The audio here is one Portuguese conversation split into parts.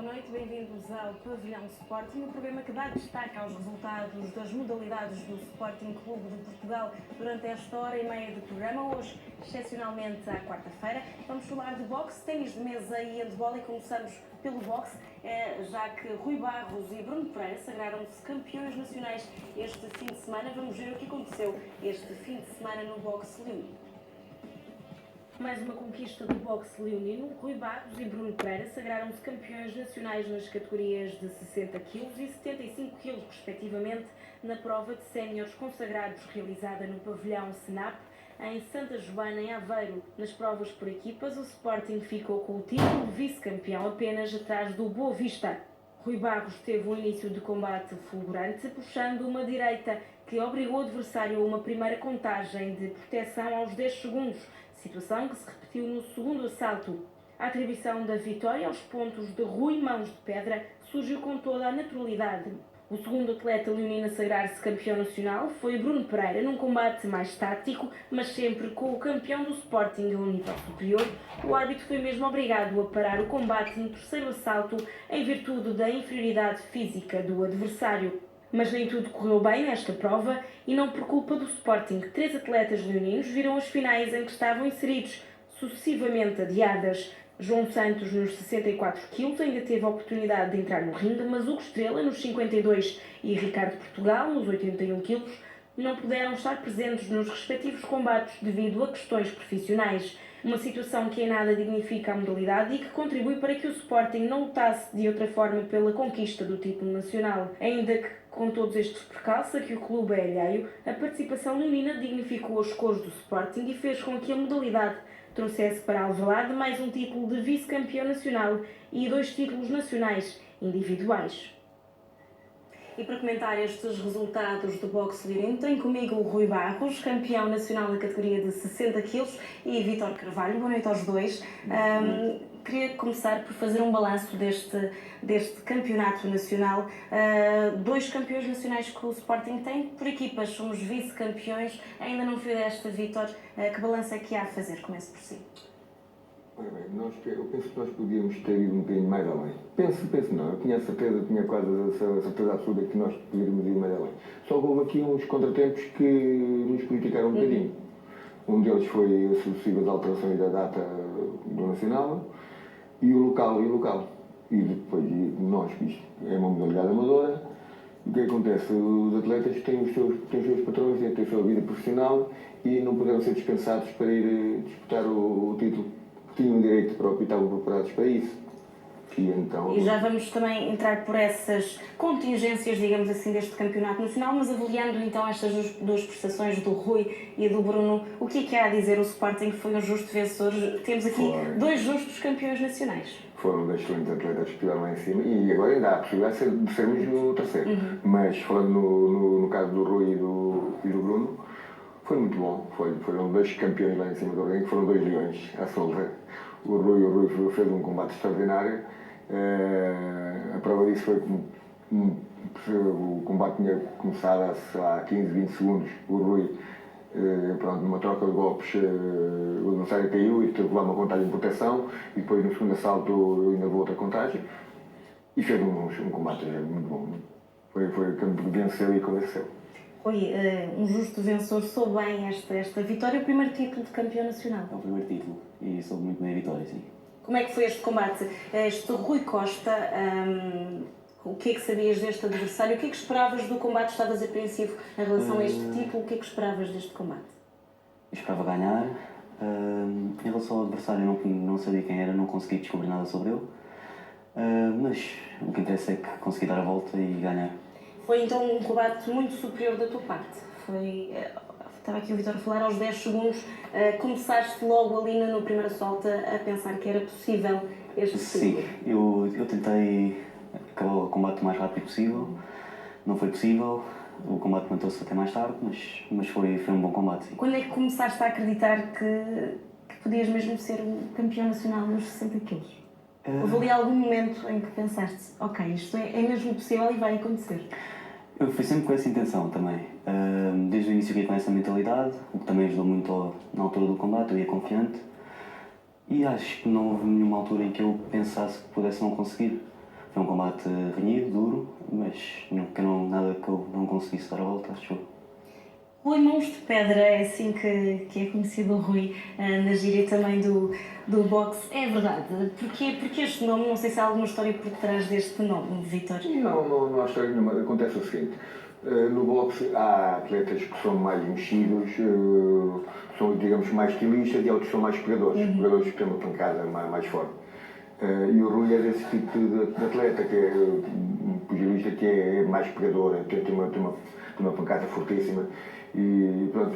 noite, bem-vindos ao Pavilhão Sporting, o programa que dá destaque aos resultados das modalidades do Sporting Clube de Portugal durante esta hora e meia de programa. Hoje, excepcionalmente à quarta-feira, vamos falar de boxe, ténis de mesa e handball e começamos pelo boxe, já que Rui Barros e Bruno Pereira sagraram-se campeões nacionais este fim de semana. Vamos ver o que aconteceu este fim de semana no boxe leonino. Mais uma conquista do boxe leonino. Rui Barros e Bruno Pereira sagraram-se campeões nacionais nas categorias de 60 kg e 75 kg, respectivamente, na prova de séniores consagrados realizada no pavilhão Senap, em Santa Joana, em Aveiro. Nas provas por equipas, o Sporting ficou com o título de vice-campeão apenas atrás do Boa Vista. Rui Barros teve um início de combate fulgurante, puxando uma direita que obrigou o adversário a uma primeira contagem de proteção aos 10 segundos, situação que se repetiu no segundo assalto. A atribuição da vitória aos pontos de Rui Mãos de Pedra surgiu com toda a naturalidade. O segundo atleta leonino a sagrar-se campeão nacional foi Bruno Pereira, num combate mais tático, mas sempre com o campeão do Sporting a um nível superior. O árbitro foi mesmo obrigado a parar o combate no terceiro assalto em virtude da inferioridade física do adversário. Mas nem tudo correu bem nesta prova e não por culpa do Sporting. 3 atletas leoninos viram as finais em que estavam inseridos, sucessivamente adiadas. João Santos, nos 64 kg, ainda teve a oportunidade de entrar no ringue, mas Hugo Estrela, nos 52 e Ricardo Portugal, nos 81 kg, não puderam estar presentes nos respectivos combates devido a questões profissionais. Uma situação que em nada dignifica a modalidade e que contribui para que o Sporting não lutasse de outra forma pela conquista do título nacional. Ainda que com todos estes percalços a que o clube é alheio, a participação leonina dignificou os cores do Sporting e fez com que a modalidade trouxesse para Alvalade mais um título de vice-campeão nacional e 2 títulos nacionais individuais. E para comentar estes resultados do boxe leonino, tenho comigo o Rui Barros, campeão nacional na categoria de 60 kg, e Vítor Carvalho. Boa noite aos dois. Queria começar por fazer um balanço deste campeonato nacional. 2 campeões nacionais que o Sporting tem por equipas, somos vice-campeões, ainda não fizeste, Vítor. Que balanço é que há a fazer? Comece por si. Ora bem, eu penso que nós podíamos ter ido um bocadinho mais além. Penso não, eu tinha quase a certeza absoluta que nós poderíamos ir mais além. Só que houve aqui uns contratempos que nos prejudicaram um bocadinho. Um deles foi as sucessivas alterações da data do Nacional e o local. E depois, nós, isto é uma modalidade amadora, o que acontece? Os atletas têm os seus patrões, têm a sua vida profissional e não puderam ser dispensados para ir disputar o título. Tinham direito próprio e estavam preparados para isso. E já vamos também entrar por essas contingências, digamos assim, deste campeonato nacional, mas avaliando então estas duas prestações do Rui e do Bruno, o que é há a dizer? O Sporting foi um justo vencedor. Temos aqui 2 justos campeões nacionais. Foram 2 excelentes atletas que estiveram lá em cima e agora ainda há a possibilidade de sermos o terceiro. Mas falando no caso do Rui e do Bruno, foi muito bom. Foram 2 campeões lá em cima do ringue, foram 2 leões à solta. O Rui fez um combate extraordinário. A prova disso foi que o combate tinha começado há 15, 20 segundos. O Rui, numa troca de golpes, o adversário caiu e teve que levar uma contagem de proteção. E depois, no segundo assalto, ainda levou outra contagem. E fez um combate muito bom. Foi que venceu e convenceu. Oi, um justo vencedor, soube bem esta vitória, o primeiro título de campeão nacional. É o primeiro título e soube muito bem a vitória, sim. Como é que foi este combate? Este Rui Costa, o que é que sabias deste adversário? O que é que esperavas do combate? Estavas apreensivo em relação a este título, o que é que esperavas deste combate? Eu esperava ganhar. Em relação ao adversário, não sabia quem era, não consegui descobrir nada sobre ele. Mas o que interessa é que consegui dar a volta e ganhar. Foi então um combate muito superior da tua parte. Estava aqui o Vítor a falar, aos 10 segundos, começaste logo ali no primeiro assalto a pensar que era possível este título. Sim, eu tentei acabar o combate o mais rápido possível, não foi possível, o combate manteve-se até mais tarde, mas foi um bom combate. Sim. Quando é que começaste a acreditar que podias mesmo ser um campeão nacional nos 60 kg? Houve ali algum momento em que pensaste, ok, isto é mesmo possível e vai acontecer? Eu fui sempre com essa intenção também. Desde o início eu ia com essa mentalidade, o que também ajudou muito na altura do combate, eu ia confiante. E acho que não houve nenhuma altura em que eu pensasse que pudesse não conseguir. Foi um combate renhido, duro, mas nada que eu não conseguisse dar a volta, acho eu. Rui Mãos de Pedra, é assim que é conhecido o Rui na gíria também do boxe. É verdade. Porque este nome? Não sei se há alguma história por trás deste nome, Vítor. Não há história nenhuma. Acontece o seguinte. No boxe há atletas que são mais mexidos, são, digamos, mais estilistas e outros são mais pegadores. Pegadores que têm uma pancada mais forte. E o Rui é desse tipo de atleta, que é um pugilista que é mais pegador, tem uma pancada fortíssima. E pronto,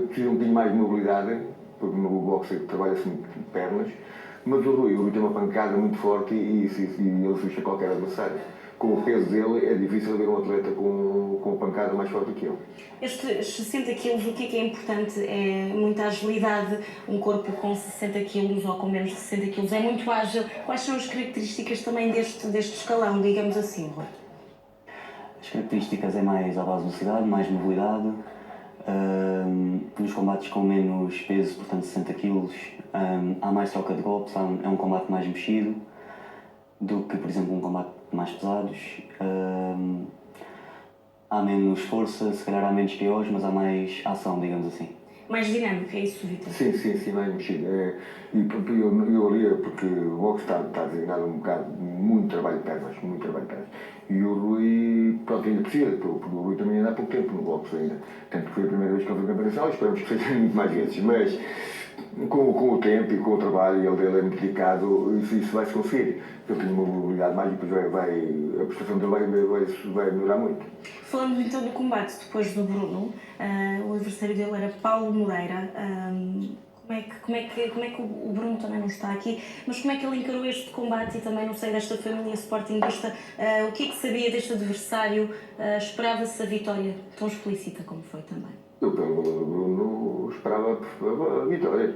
precisa um bocadinho mais de mobilidade, porque no boxe trabalha-se muito de pernas. Mas o Rui tem uma pancada muito forte e ele assusta qualquer adversário. Com o peso dele é difícil ver um atleta com uma pancada mais forte que ele. Estes 60 quilos, o que é importante? É muita agilidade. Um corpo com 60 quilos ou com menos de 60 quilos é muito ágil. Quais são as características também deste escalão, digamos assim, Rui? As características é mais à base de velocidade, mais mobilidade. Nos combates com menos peso, portanto 60 kg, há mais troca de golpes, é um combate mais mexido do que, por exemplo, um combate mais pesados. Há menos força, se calhar há menos KOs, mas há mais ação, digamos assim. Mais dinâmico, é isso, Vítor? Sim, mais mexido. Eu ali, porque o boxe está designado um bocado, muito trabalho de pernas. E o Rui, pronto, ainda precisa, porque o Rui também anda há pouco tempo no boxe ainda. Tanto que foi a primeira vez que ele foi campeão nacional, esperamos que seja muito mais vezes. Mas com o tempo e com o trabalho, ele dele é muito dedicado, isso vai-se conseguir. Ele tem uma mobilidade mais e depois a prestação dele vai melhorar muito. Falando então do combate depois do Bruno, o adversário dele era Paulo Moreira. Como é que o Bruno também não está aqui, mas como é que ele encarou este combate e também, não sei, desta família sportinguista, o que é que sabia deste adversário? Esperava-se a vitória tão explícita como foi também? Eu, pelo valor do Bruno, esperava a vitória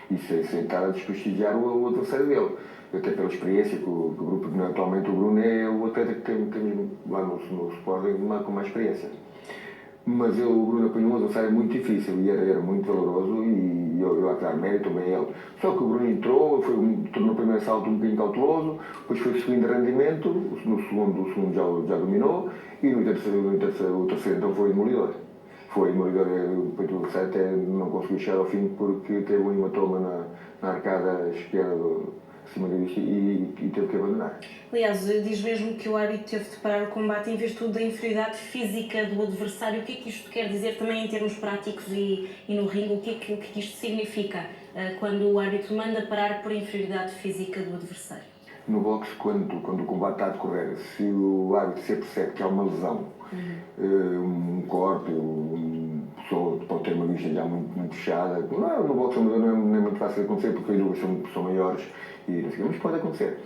e sem estar a desprestigiar o adversário dele. Até pela experiência que o grupo, atualmente o Bruno é o atleta que temos lá no Sporting com mais experiência. Mas o Bruno apanhou um adversário muito difícil e era muito valoroso e eu a dar mérito também a ele. Só que o Bruno entrou, no primeiro salto um bocadinho cauteloso, depois foi subindo de rendimento, no segundo já dominou e o terceiro então foi demolidor. Depois do adversário até não conseguiu chegar ao fim porque teve um hematoma na arcada esquerda acima da vista e teve que abandonar. Aliás, diz mesmo que o árbitro teve de parar o combate em virtude da inferioridade física do adversário. O que é que isto quer dizer também em termos práticos e no ringue? O que é que isto significa quando o árbitro manda parar por inferioridade física do adversário? No boxe, quando o combate está a decorrer, se o árbitro se percebe que há uma lesão, um corte, pessoa pode ter uma vista já muito fechada, no boxe não é muito fácil de acontecer porque as luvas são maiores, mas pode acontecer.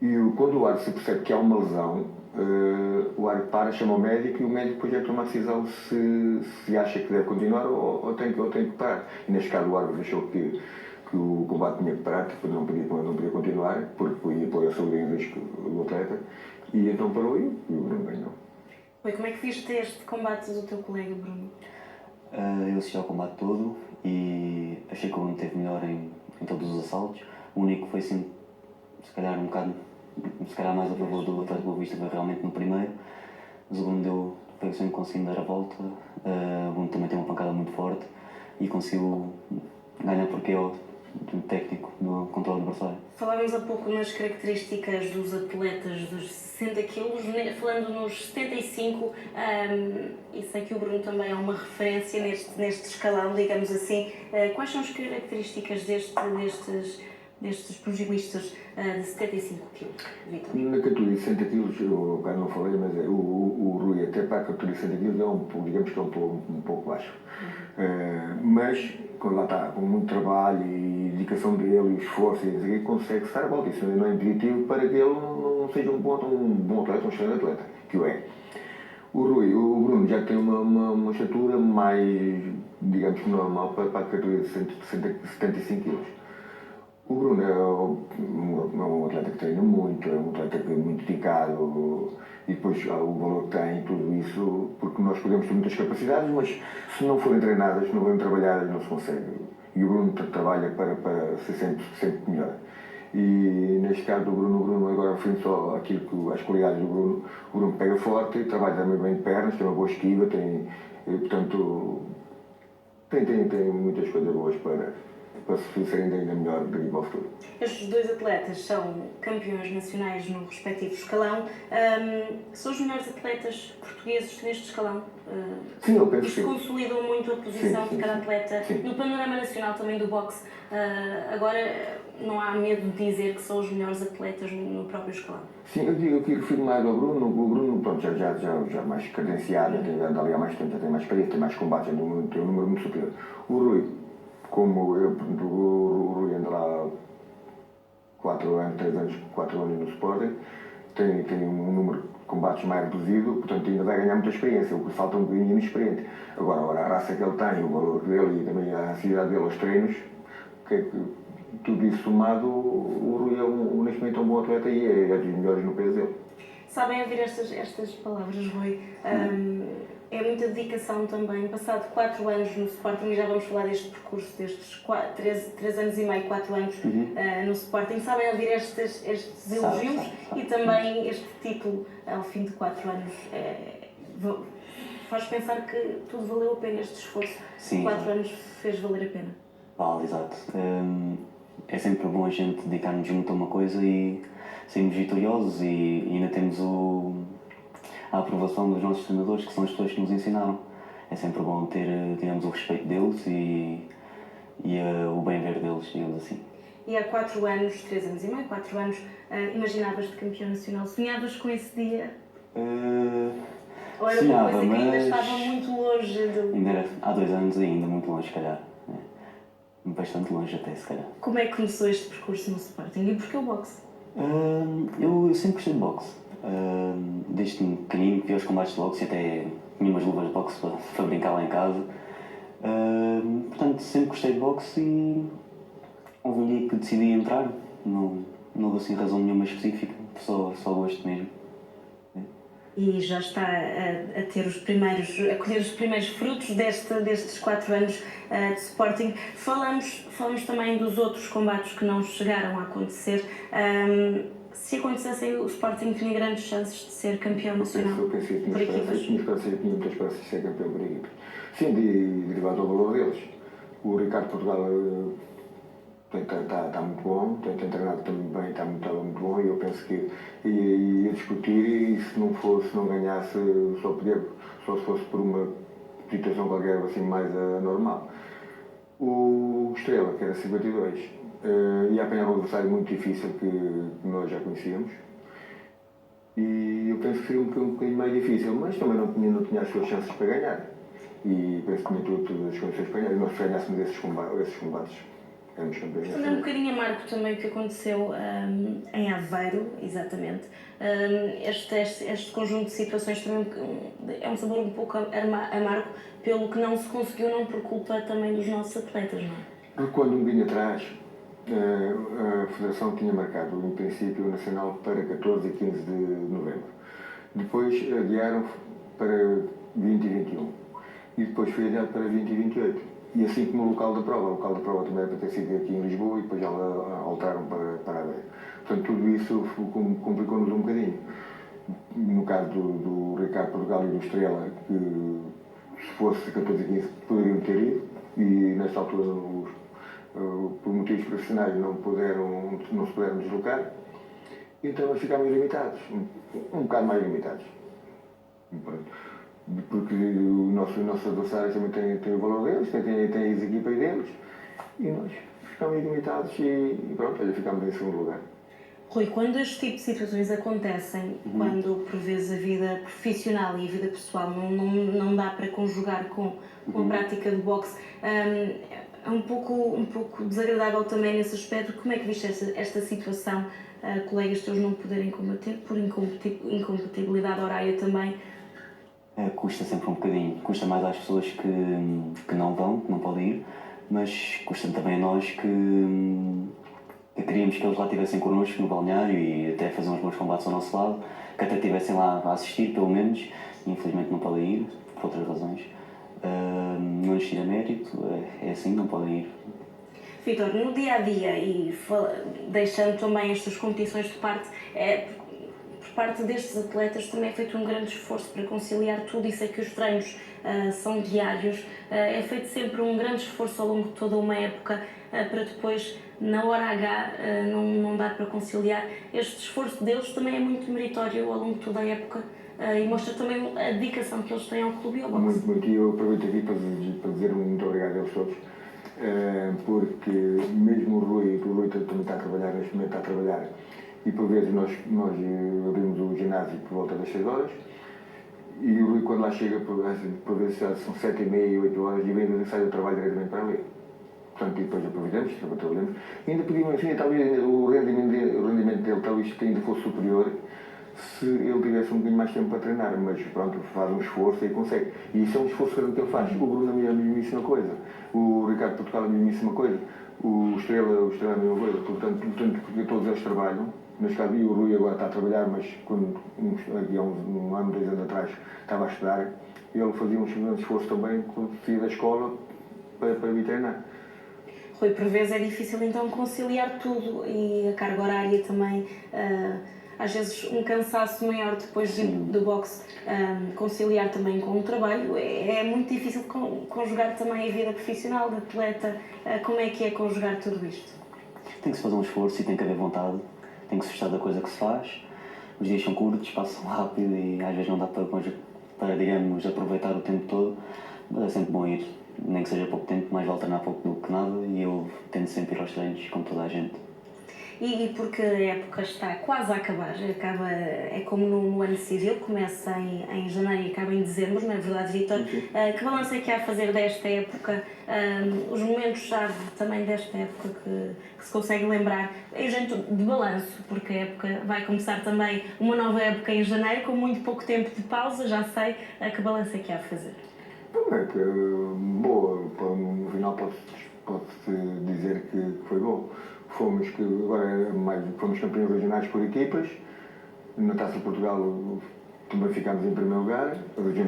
E quando o árbitro se percebe que há uma lesão, o árbitro para, chama o médico e o médico depois é tomar a decisão se acha que deve continuar ou tem que parar. E neste caso o árbitro achou que o combate tinha que parar, porque não podia continuar, porque ia pôr a saúde em risco do atleta, e então parou e o Bruno ganhou. Como é que viste este combate do teu colega, Bruno? Eu assisti ao combate todo e achei que o Bruno esteve melhor em todos os assaltos. O único foi sim, se calhar mais a favor do atleta Boa Vista, foi realmente no primeiro. Mas o Bruno foi sempre conseguindo dar a volta. O Bruno também tem uma pancada muito forte e conseguiu ganhar porque é técnico no controle do adversário. Falávamos há pouco nas características dos atletas dos 60 kg, falando nos 75, e sei que o Bruno também é uma referência neste escalão, digamos assim. Quais são as características destes pugilistas de 75 kg, Vítor? Na categoria de 60 kg, eu não falei, mas o Rui até para a categoria de 60 kg digamos que é um pouco baixo. Mas, quando lá está, com muito trabalho e dedicação dele, e esforço, consegue estar a volta. Isso não é impeditivo para que ele não seja um bom atleta, um excelente atleta, que o é. O Bruno já tem uma estatura mais, digamos, normal para a categoria de 75 kg. O Bruno é um atleta que treina muito, é um atleta que é muito dedicado e depois o valor que tem tudo isso, porque nós podemos ter muitas capacidades, mas se não forem treinadas, se não forem trabalhadas, não se consegue. E o Bruno trabalha para ser sempre melhor. E neste caso do Bruno, o Bruno agora frente só aquilo que, as qualidades do Bruno, o Bruno pega forte, trabalha também bem de pernas, tem uma boa esquiva, portanto, tem muitas coisas boas para se serem ainda melhor daqui para o futuro. Estes dois atletas são campeões nacionais no respectivo escalão. São os melhores atletas portugueses neste escalão? Sim, eu penso Isto que consolidam muito a posição de cada atleta sim. no panorama nacional também do boxe. Agora não há medo de dizer que são os melhores atletas no próprio escalão. Sim, eu refiro mais ao Bruno. O Bruno, pronto, já mais cadenciado, já anda ali há mais tempo, já tem mais experiência, tem mais combates, tem um número muito superior. O Rui, como eu, o Rui anda lá 4 anos no Sporting, tem um número de combates mais reduzido, portanto ainda vai ganhar muita experiência, o que falta um bocadinho de experiente. Agora a raça que ele tem, o valor dele e também a acessibilidade dele aos treinos, tudo isso somado, o Rui é neste momento um bom atleta e é dos melhores no peso dele. Sabem ouvir estas palavras, Rui? É muita dedicação também. Passado 4 anos no Sporting, e já vamos falar deste percurso, destes 3 anos e meio, 4 anos no Sporting. Sabem ouvir estes elogios e também este título ao fim de 4 anos? Faz pensar que tudo valeu a pena, este esforço. Sim, 4 anos fez valer a pena. Vale, exato. É sempre bom a gente dedicar-nos muito a uma coisa e sermos vitoriosos e ainda temos a aprovação dos nossos treinadores, que são as pessoas que nos ensinaram. É sempre bom ter, digamos, o respeito deles e o bem-ver deles, digamos assim. E há 4 anos, 3 anos e meio, 4 anos, imaginavas-te campeão nacional? Sonhavas com esse dia? Ou era uma coisa que ainda estava muito longe? Ainda era, há 2 anos ainda, muito longe, se calhar. Bastante longe até, se calhar. Como é que começou este percurso no Sporting e porquê o boxe? Eu sempre gostei de boxe. Desde pequenino vi os combates de boxe e até tinha umas luvas de boxe para brincar lá em casa. Portanto, sempre gostei de boxe e houve um dia que decidi entrar. Não houve assim razão nenhuma específica, só gosto mesmo. E já está a colher os primeiros frutos destes 4 anos de Sporting. Falamos também dos outros combates que não chegaram a acontecer. Se acontecessem, o Sporting tinha grandes chances de ser campeão nacional Eu pensei que por equipas. tinha muitas esperanças de ser campeão por equipas. Sim, derivado ao valor deles. O Ricardo Portugal está muito bom, tem treinado também bem, está muito bom e eu penso que ia discutir e se não ganhasse, só se fosse por uma situação qualquer assim mais normal. O Estrela, que era 52, ia apanhar um adversário muito difícil que nós já conhecíamos e eu penso que seria um bocadinho mais difícil, mas também não tinha as suas chances para ganhar e penso que tinha todas as condições para ganhar e nós ganhássemos esses combates. Foi um bocadinho amargo também o que aconteceu em Aveiro, exatamente. Este conjunto de situações também é um sabor um pouco amargo pelo que não se conseguiu, não por culpa também dos nossos atletas, não é? Porque quando um bocadinho atrás a Federação tinha marcado em princípio o Nacional para 14 e 15 de novembro. Depois adiaram para 20 e 21 e depois foi adiado para 20 e 28. E assim como o local da prova também era para ter sido aqui em Lisboa e depois já alteraram para Aveiro. Portanto, tudo isso complicou-nos um bocadinho. No caso do Ricardo Portugal e do Estrela, que se fosse 14 e 15 poderiam ter ido e nesta altura, por motivos profissionais, não se puderam deslocar. Então nós ficámos limitados, um bocado mais limitados. Porque os nossos adversários também têm o valor deles, têm as equipas deles e nós ficamos limitados e pronto, ficamos em segundo lugar. Rui, quando este tipo de situações acontecem, quando por vezes a vida profissional e a vida pessoal não dá para conjugar com a prática de boxe, é um pouco desagradável também nesse aspecto. Como é que viste esta situação, colegas teus não poderem combater por incompatibilidade horária também? Custa sempre um bocadinho, custa mais às pessoas que não vão, que não podem ir, mas custa também a nós que queríamos que eles lá estivessem connosco no balneário e até fazer uns bons combates ao nosso lado, que até estivessem lá a assistir, pelo menos, infelizmente não podem ir, por outras razões. Não lhes tira mérito, é assim, não podem ir. Vitor, no dia a dia e deixando também estas competições de parte, por parte destes atletas também é feito um grande esforço para conciliar tudo e sei que os treinos são diários, é feito sempre um grande esforço ao longo de toda uma época para depois, na hora H, não dar para conciliar. Este esforço deles também é muito meritório ao longo de toda a época e mostra também a dedicação que eles têm ao clube e ao boxe. Muito, muito. E eu aproveito aqui para dizer muito obrigado a eles todos, porque mesmo o Rui também está a trabalhar, neste momento está a trabalhar, e por vezes nós abrimos o ginásio por volta das 6 horas, e o Rui quando lá chega, por vezes são 7h30, 8 horas, e vem sai do trabalho diretamente para ali. Portanto, e depois aproveitamos, trabalhamos. E ainda pedimos assim, talvez o rendimento dele talvez ainda fosse superior se ele tivesse um bocadinho mais tempo para treinar, mas pronto, faz um esforço e consegue. E isso é um esforço que ele faz. O Bruno é a mesmíssima coisa, o Ricardo Portugal é a mesmíssima coisa, o Estrela é a mesma coisa, portanto porque todos eles trabalham. Neste caso, e o Rui agora está a trabalhar, mas quando aqui há um ano, 2 anos atrás, estava a estudar, ele fazia um esforço também quando saía da escola para vir treinar. Rui, por vezes é difícil então conciliar tudo e a carga horária também, às vezes um cansaço maior depois do boxe, conciliar também com o trabalho, é muito difícil conjugar também a vida profissional de atleta. Como é que é conjugar tudo isto? Tem que se fazer um esforço e tem que haver vontade, tem que se gostar da coisa que se faz. Os dias são curtos, passam rápido e às vezes não dá para digamos, aproveitar o tempo todo, mas é sempre bom ir. Nem que seja pouco tempo, mais vale treinar pouco do que nada e eu tento sempre ir aos treinos com toda a gente. E porque a época está quase a acabar, é como no ano civil, começa em janeiro e acaba em dezembro, não é verdade, Vitor? Que balanço é que há a fazer desta época, os momentos-chave também desta época que se consegue lembrar, em jeito de balanço, porque a época vai começar também uma nova época em janeiro, com muito pouco tempo de pausa, já sei, que balanço é que há a fazer? É que boa, no final pode-se dizer que foi bom. Fomos campeões regionais por equipas, na Taça de Portugal também ficámos em primeiro lugar,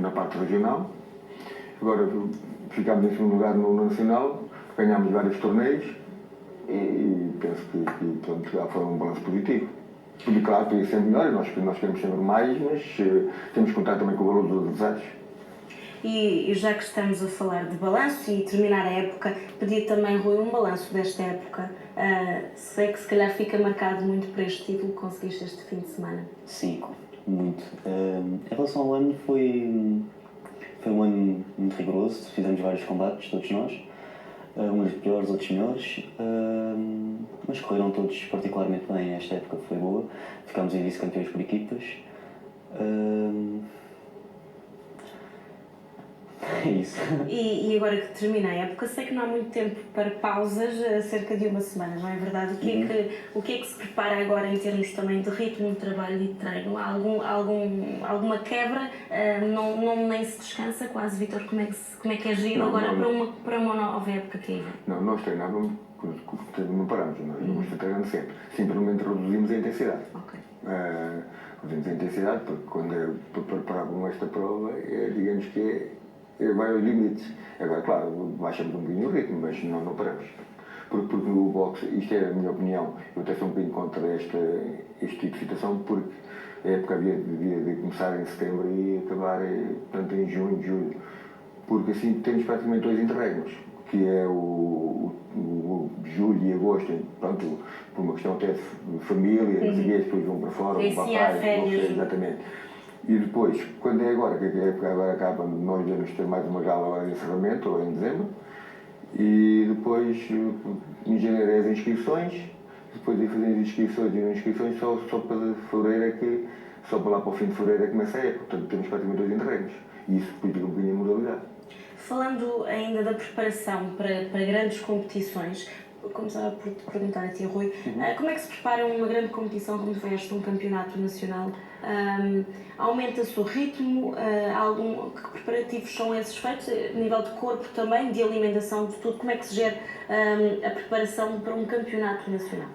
na parte regional. Agora ficámos em segundo lugar no nacional, ganhámos vários torneios e penso que pronto, foi um balanço positivo. Porque claro, podia ser melhor, nós queremos sempre mais, mas temos que contar também com o valor dos adversários. E já que estamos a falar de balanço e terminar a época, pedi também, Rui, um balanço desta época. Sei que se calhar fica marcado muito para este título que conseguiste este fim de semana. Sim, muito. Em relação ao ano, foi um ano muito rigoroso, fizemos vários combates, todos nós. Uns piores, outros melhores, mas correram todos particularmente bem. Esta época foi boa, ficámos em vice-campeões por equipas. É isso. E agora que termina a época, sei que não há muito tempo para pausas, cerca de uma semana, não é verdade? O que é que se prepara agora em termos também de ritmo de trabalho e de treino? Há alguma quebra? Nem se descansa quase, Vitor? Como é que é giro agora para uma nova época que vem? Não, nós treinávamos, não paramos, nós vamos treinando sempre. Simplesmente reduzimos a intensidade. Ok. Reduzimos a intensidade porque quando preparávamos esta prova, digamos que vai aos limites. Agora, claro, baixamos um bocadinho o ritmo, mas não paramos. Porque no boxe, isto é a minha opinião, eu até sou um bocadinho contra este tipo de situação, porque a época havia de começar em setembro e acabar portanto, em junho, julho. Porque assim temos praticamente 2 interregnos, que é o julho e agosto, pronto, por uma questão até de família, depois vão para fora, vão para a praia, exatamente. E depois, quando é agora, que a época agora acaba, nós devemos ter mais uma gala de encerramento, ou em dezembro, e depois, em janeiro, é as inscrições, depois de fazer as inscrições só para fevereiro só para lá para o fim de fevereiro começa a época, portanto temos praticamente 2 interregnos, e isso depois fica um bocadinho a modalidade. Falando ainda da preparação para grandes competições, começava por te perguntar a ti, Rui, como é que se prepara uma grande competição como foi esta, um campeonato nacional? Aumenta-se o ritmo? Que preparativos são esses feitos? A nível de corpo também, de alimentação, de tudo? Como é que se gera a preparação para um campeonato nacional?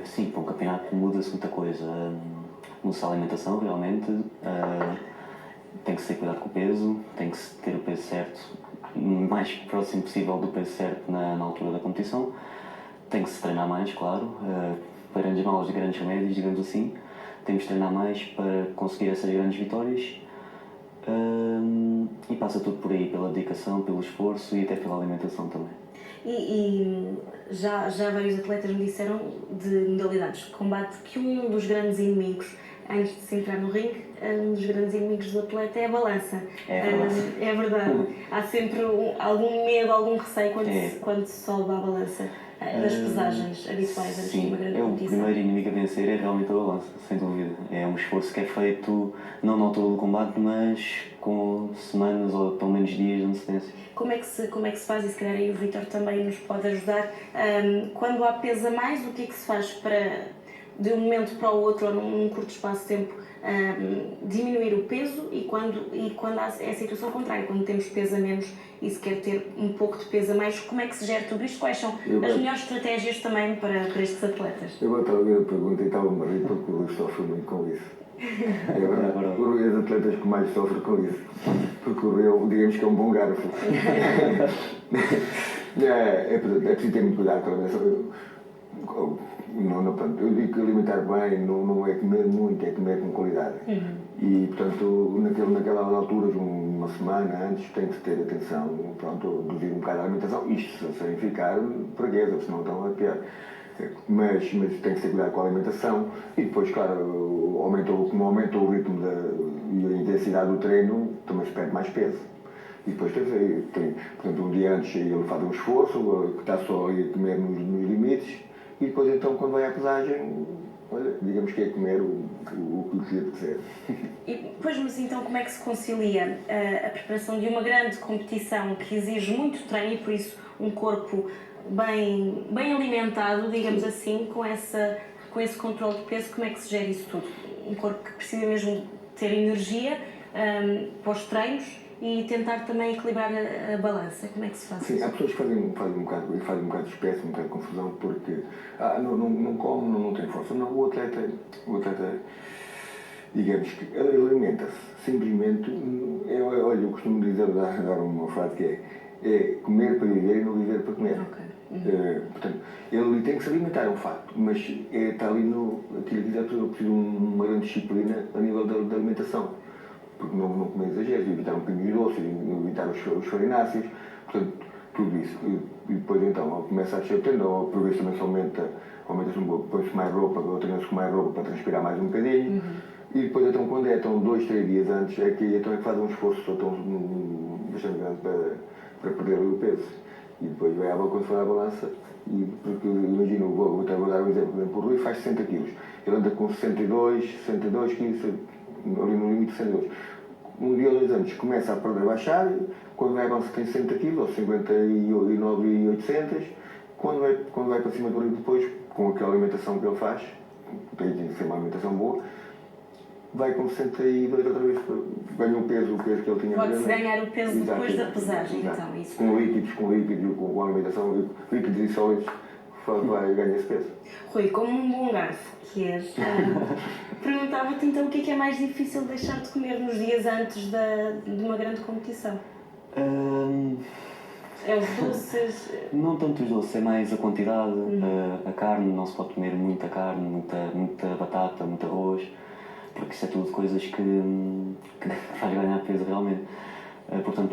Sim, para um campeonato muda-se muita coisa. Muda-se a alimentação, realmente. Tem que se ter cuidado com o peso, tem que se ter o peso certo, o mais próximo possível do peso certo na altura da competição. tem que se treinar mais, claro, para grandes males e grandes remédios, digamos assim. Temos de treinar mais para conseguir essas grandes vitórias. E passa tudo por aí, pela dedicação, pelo esforço e até pela alimentação também. E já vários atletas me disseram de modalidades de combate que um dos grandes inimigos, antes de se entrar no ringue, um dos grandes inimigos do atleta é a balança. É verdade. É verdade. Há sempre algum medo, algum receio quando se sobe à balança das pesagens habituais antes de uma grande competição. O primeiro inimigo a vencer é realmente a balança, sem dúvida. É um esforço que é feito não na altura do combate, mas com semanas ou pelo menos dias de antecedência. Como é que se faz, e se calhar aí o Vítor também nos pode ajudar, quando há peso a mais, o que é que se faz para, de um momento para o outro ou num curto espaço de tempo, diminuir o peso e quando é a situação contrária, quando temos peso a menos e se quer ter um pouco de peso a mais, como é que se gera tudo isto? Quais são as melhores estratégias também para estes atletas? Eu estava a ver a pergunta e estava-me a rir porque o Rui sofre muito com isso. É verdade, o Rui é dos atletas que mais sofre com isso, porque o Rui, digamos que é um bom garfo. É preciso ter muito cuidado com a alimentação. Eu digo que alimentar bem não é comer muito, é comer com qualidade. E, portanto, naquela altura, uma semana antes, tem que ter atenção, pronto, reduzir um bocado a alimentação, isto sem ficar praguesa, senão estão a pior. Mas tem que ter cuidado com a alimentação e depois, claro, como aumenta o ritmo e a intensidade do treino, também se perde mais peso. E depois portanto, um dia antes ele faz um esforço, que está só a comer nos limites, e depois então quando vai à pesagem, olha, digamos que é comer o que lhe quiser. E mas então como é que se concilia a preparação de uma grande competição que exige muito treino e por isso um corpo bem alimentado, digamos assim, com esse controle de peso? Como é que se gera isso tudo? Um corpo que precisa mesmo ter energia para os treinos e tentar também equilibrar a balança. Como é que se faz? Sim, há pessoas que fazem um bocado de espécie, um bocado de confusão, porque não come, não tem força. Não, o atleta, digamos que ele alimenta-se. Simplesmente, olha, eu costumo dizer, dar uma frase que é comer para viver e não viver para comer. Okay. Portanto, ele tem que se alimentar, é um facto, mas está ali aquilo que diz, eu preciso de uma grande disciplina a nível da alimentação, porque não comer exageros, evitar um bocadinho de doce, evitar os farináceos, portanto, tudo isso. E depois então, começa a descer o tendão, por vezes também se aumenta-se um pouco, põe-se mais roupa, ou treina-se com mais roupa para transpirar mais um bocadinho, e depois então, quando é 2, 3 dias antes, é que faz um esforço bastante grande para perder o peso. E depois vai quando for à balança, porque imagina, vou dar um exemplo, por exemplo, o Rui faz 60 kg, ele anda com 62 kg, ali no limite de 62. Um dia ou 2 anos começa a perder, a baixar, quando vai à balança tem 60 kg, ou 59,800, quando vai para cima do limite depois, com aquela alimentação que ele faz, tem que ser uma alimentação boa, vai com 62 outra vez, ganha o peso que ele tinha. Pode-se ganhar o peso depois da pesagem, então. Isso. Com líquidos, com alimentação, líquidos e sólidos, vai ganhar esse peso. Rui, como um bom garfo que és, perguntava-te então o que é mais difícil de deixar de comer nos dias antes de uma grande competição? É os doces? Não tanto os doces, é mais a quantidade, a carne, não se pode comer muita carne, muita batata, muito arroz, porque isso é tudo coisas que faz ganhar peso realmente. Portanto,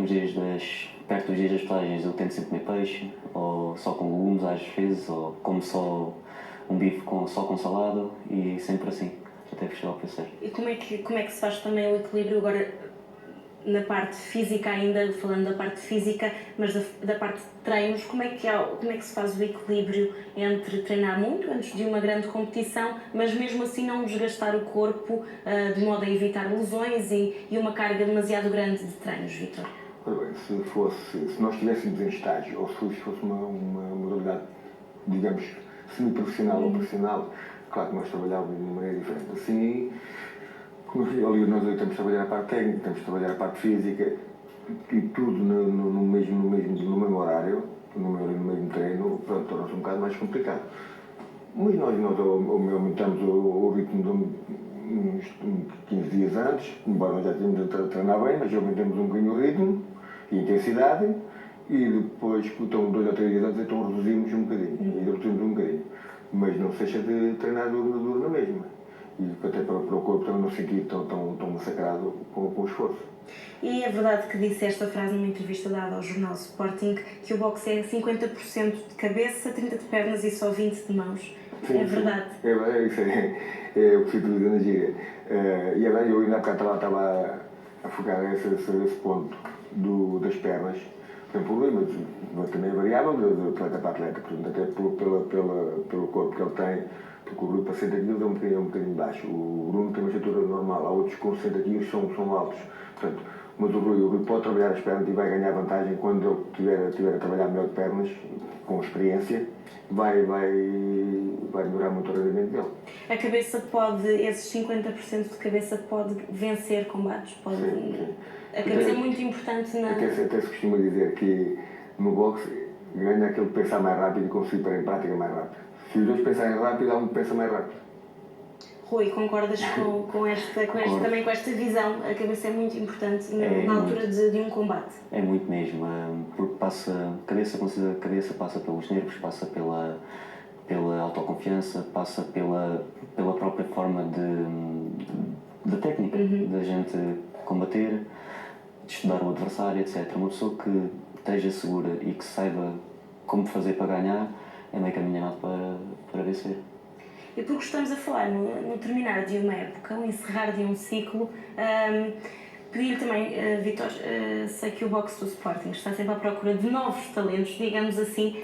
perto dos dias das pesagens eu tento sempre comer peixe, ou só com legumes às vezes, ou como só um bife só com salada, e sempre assim, até fechar o peso certo. E como é que se faz também o equilíbrio agora na parte física ainda, falando da parte física, mas da parte de treinos, como é que se faz o equilíbrio entre treinar muito antes de uma grande competição, mas mesmo assim não desgastar o corpo de modo a evitar lesões e uma carga demasiado grande de treinos, Vítor? Se nós estivéssemos em estágio, ou se fosse uma modalidade, digamos, semi-profissional ou profissional, claro que nós trabalhávamos de uma maneira diferente. Assim, ali nós temos de trabalhar a parte técnica, temos de trabalhar a parte física, e tudo no mesmo horário, no mesmo treino, pronto, torna-se um bocado mais complicado. Mas nós aumentamos o ritmo de uns 15 dias antes, embora nós já tínhamos de treinar bem, mas aumentamos um bocadinho o ritmo e a intensidade, e depois, então 2 ou 3 dias antes, então reduzimos um bocadinho. Mas não se deixa de treinar duro na mesma. E até para o corpo também não se sentir tão massacrado com o esforço. E é verdade que disse esta frase numa entrevista dada ao jornal Sporting, que o boxe é 50% de cabeça, 30% de pernas e só 20% de mãos. Sim, é verdade? Isso é o que se utiliza na gíria. E agora eu ainda há bocado estava a focar esse ponto das pernas. Por exemplo, mas também é variável de atleta para atleta, portanto, até pelo corpo que ele tem, porque o Rui para 60 kg é um bocadinho baixo. O Bruno tem uma estatura normal, há outros com 60 kg são altos. Portanto, mas o Rui pode trabalhar as pernas e vai ganhar vantagem quando ele tiver a trabalhar melhor de pernas, com experiência, vai melhorar muito o rendimento dele. A cabeça pode, esses 50% de cabeça pode vencer combates? Pode... Sim. A cabeça é muito importante na... Até se costuma dizer que no boxe ganha aquele que pensa mais rápido e consegue pôr em prática mais rápido. Se os dois pensarem rápido, há um que pensa mais rápido. Rui, concordas também com esta visão? A cabeça é muito importante na altura de um combate. É muito mesmo, porque a cabeça passa pelos nervos, passa pela autoconfiança, passa pela própria forma de técnica, da gente combater, de estudar o adversário, etc. Uma pessoa que esteja segura e que saiba como fazer para ganhar é meio caminhado para vencer. E porque estamos a falar no terminar de uma época, o encerrar de um ciclo, pedi-lhe também, Vítor, sei que o boxe do Sporting está sempre à procura de novos talentos, digamos assim.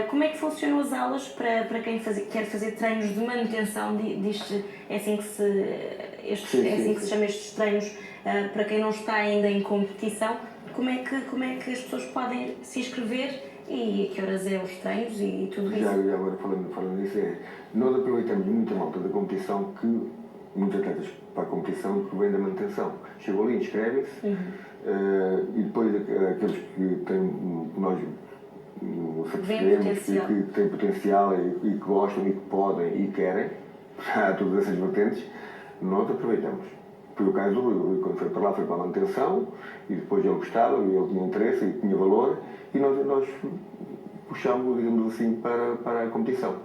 Como é que funcionam as aulas para quem quer fazer treinos de manutenção? É assim que se chama estes treinos, para quem não está ainda em competição. Como é que as pessoas podem se inscrever? E a que horas é os treinos e tudo isso? Já agora falando nisso, nós aproveitamos muita malta da competição, muitos atletas para a competição que vêm da manutenção. Chegam ali, inscrevem-se, e depois aqueles que nós percebemos que têm potencial e que gostam e que podem e querem, há todas essas vertentes, nós aproveitamos. Foi o caso do Rui, quando foi para lá, foi para a manutenção, e depois ele gostava, e ele tinha interesse e tinha valor, e nós puxámos, digamos assim, para a competição.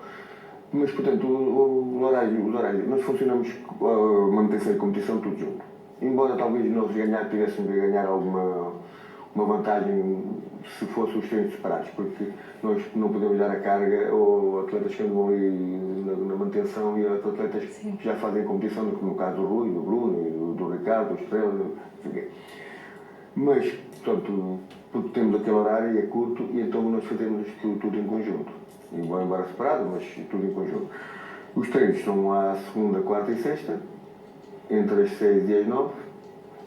Mas, portanto, os horários, nós funcionamos a manutenção e competição tudo junto. Embora talvez nós tivéssemos de ganhar alguma vantagem se fossem os treinos separados, porque nós não podemos dar a carga ou atletas que andam ali na manutenção e atletas que já fazem competição, no caso do Rui, do Bruno, do Ricardo, do Estrela, não sei o quê. Mas, portanto, porque temos aquele horário e é curto, e então nós fazemos tudo em conjunto. Embora separado, mas tudo em conjunto. Os treinos são à segunda, quarta e sexta, entre as 6 e as 9,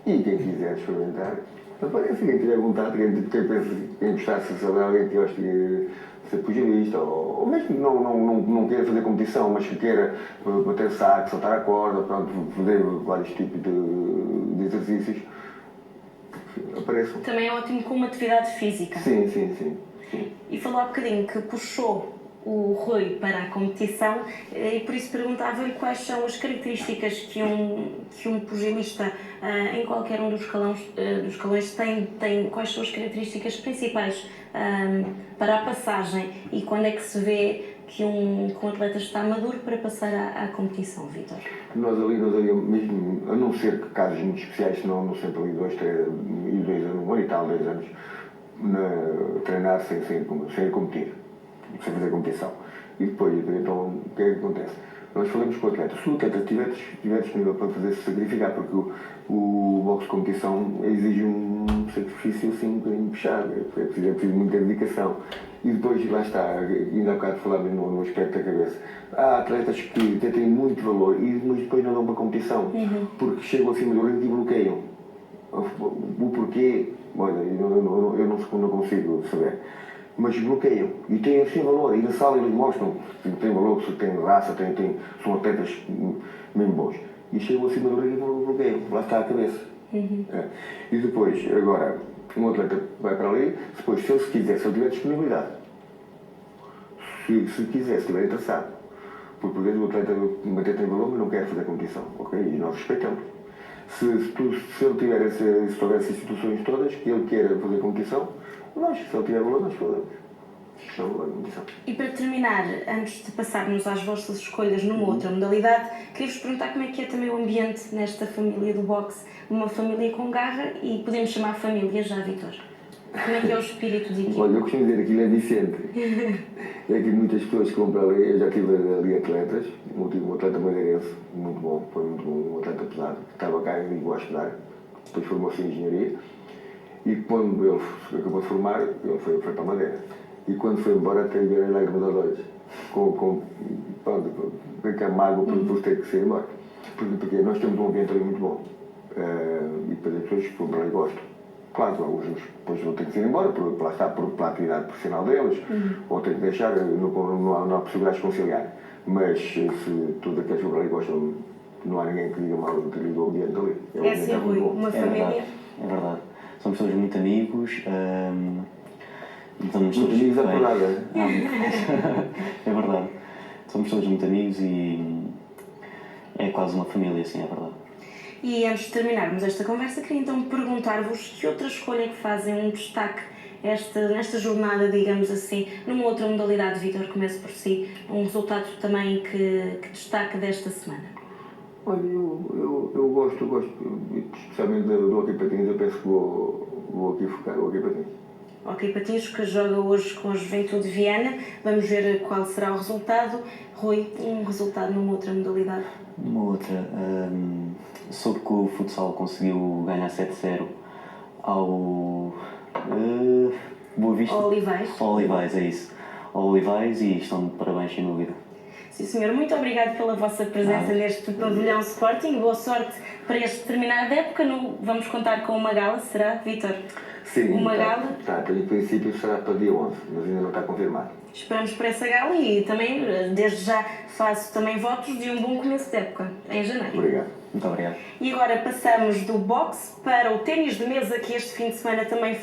e quem quiser experimentar, aparece, quem tiver vontade, quem pensa em gostar-se, se houver alguém que goste de ser pugilista, ou mesmo que não queira fazer competição, mas que queira bater saco, saltar a corda, pronto, fazer vários tipos de exercícios, apareçam. Também é ótimo com uma atividade física. Sim. E falou há bocadinho que puxou o Rui para a competição e por isso perguntava-lhe quais são as características que um pugilista em qualquer um dos escalões tem, quais são as características principais para a passagem e quando é que se vê que um atleta está maduro para passar à competição, Vítor? Nós ali mesmo, a não ser que casos muito especiais, senão não sempre ali 2 anos, 1 ano e tal, 2 anos, treinar sem competir, sem fazer competição. E depois, então, o que é que acontece? Nós falamos com o atleta, se o atleta estiver disponível para fazer se sacrificar, porque o boxe de competição exige um sacrifício assim um bocadinho puxado, é preciso muita dedicação. E depois, lá está, ainda há bocado falámos no aspecto da cabeça. Há atletas que têm muito valor, mas depois não vão para a competição, porque chegam acima do ringue e bloqueiam. O porquê, olha, eu não consigo saber. Mas bloqueiam e têm assim valor, e na sala eles mostram que têm valor, que têm raça, são atletas mesmo bons. E chegam acima do ringue e bloqueiam, lá está a cabeça. E depois, agora, um atleta vai para ali, depois se ele quiser, se ele tiver disponibilidade, se quiser, se estiver interessado, porque por vezes o atleta tem valor mas não quer fazer competição, ok? E nós respeitamos. Se ele tiver se houver essas situações todas, que ele queira fazer competição, Nós, se ele tiver valor, nós falamos. Isto é uma condição. E para terminar, antes de passarmos às vossas escolhas numa outra modalidade, queria-vos perguntar como é que é também o ambiente nesta família do boxe, uma família com garra e podemos chamar família já, Vítor. Como é que é o espírito de equipe? Olha, eu costumo dizer aquilo é Vicente. É que muitas pessoas que vão para ali, eu já tive ali atletas, um atleta madeirense, muito bom, foi muito bom, um atleta pesado, que estava cá em Lisboa a estudar, depois formou-se em engenharia, e quando ele acabou de formar, ele foi para a Madeira. E quando foi embora, até lhe lágrimas aos olhos, com a mágoa por ter que sair embora. Porque nós temos um ambiente ali muito bom, e depois as pessoas que vão para ali gostam. Claro, alguns depois vão ter que ir embora, lá está, pela atividade profissional deles, ou ter que deixar, não há possibilidade de conciliar. Mas se todos aqueles que ali gostam, não há ninguém que diga mal do ambiente ali. É assim, Rui, uma família. É verdade. Somos todos muito amigos. Estamos Muito todos amigos é bem. verdade, É verdade. Somos todos muito amigos e é quase uma família, assim, é verdade. E antes de terminarmos esta conversa, queria então perguntar-vos que outra escolha que fazem um destaque nesta jornada, digamos assim, numa outra modalidade. Vítor, comece por si, um resultado também que destaque desta semana. Olha, eu gosto, especialmente do hockey patins, eu penso que vou aqui focar o hockey patins. Ok, Patins, que joga hoje com a Juventude de Viana. Vamos ver qual será o resultado. Rui, um resultado numa outra modalidade. Uma outra, soube que o futsal conseguiu ganhar 7-0 ao Boa Vista. Olivais. Ao Olivais, é isso. Ao Olivais, e estão de parabéns, sem dúvida. Sim, senhor. Muito obrigado pela vossa presença neste pavilhão Sporting. Boa sorte para este terminado época. Vamos contar com uma gala, será, Vítor? Sim, Uma gala. em princípio será para dia 11, mas ainda não está confirmado. Esperamos por essa gala e também, desde já, faço também votos de um bom começo de época, em janeiro. Obrigado. Muito obrigado. E agora passamos do boxe para o ténis de mesa, que este fim de semana também